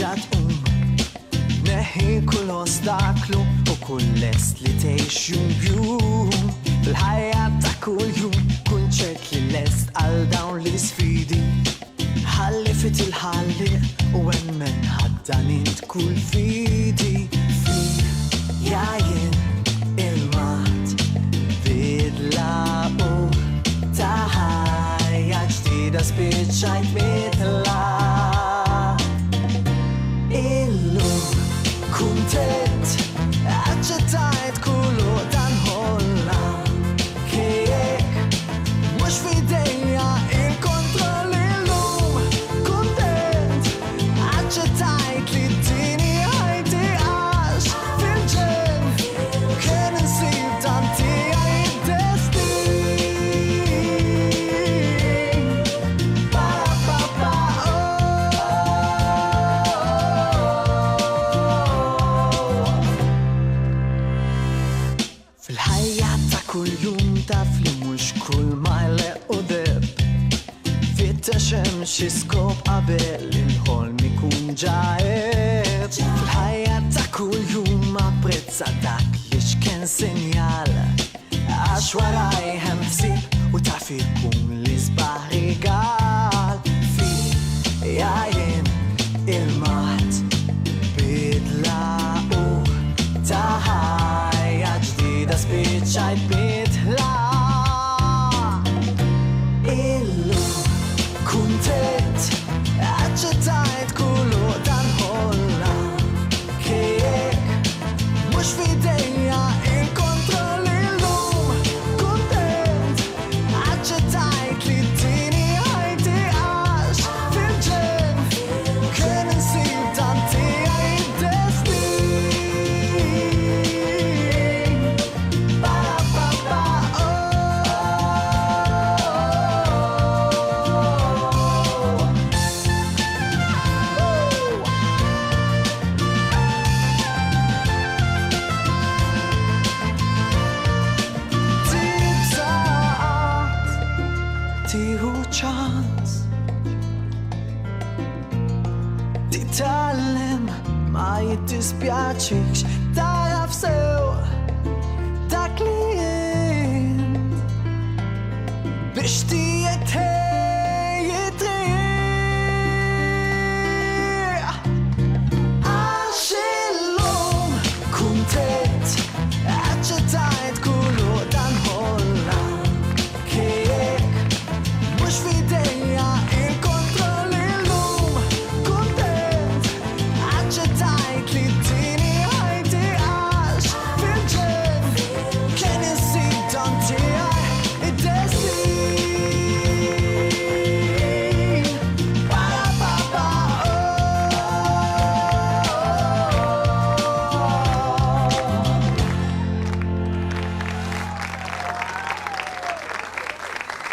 terġa' tqum. Neħi kull ostaklu u kull lest li tgħix jum. Fil-ħajja ta' kull jum kun ċert li lest għal dawn l-isfidi. Ħalli fit il-ħalli u emmen ħaddan int kull fidi. Jajjen il-mat bidla u ta' ħajja ġdida spiċċajt mitla. Illum kuntent aċċettajt kullu dan ħolla kejjek mhux f'idejja il-kontroll. Illum kuntent aċċettajt li d-dini ħajti għax fil-ġen kien insib dan tiegħi id-destin. Pa-pa-pa, fil-ħajja ta' kull jum taf li mhux kull ma jleq u deb. Fittex hemm xi skop qabel il-ħolm ikun ġaeb. Fil-ħajja ta' kull jum apprezza dak li x'kien sinjal. Għax waraj hemm ħsieb u taf ikun li sbaħ rigal. Jajjen il-mat bidla u ta' ħajja ġdida spiċċajt bidla. Illum kuntent aċċettajt kullu dan ħolla kejjek mhux f'idejja il-kontroll. Illum kuntent aċċettajt li d-dini ħajti għax fil-ġen kien insib dan tiegħi id-destin. Pa-pa-pa, tieħu ċans titgħallem ma jiddispjaċikx taraf sew dak li jien biex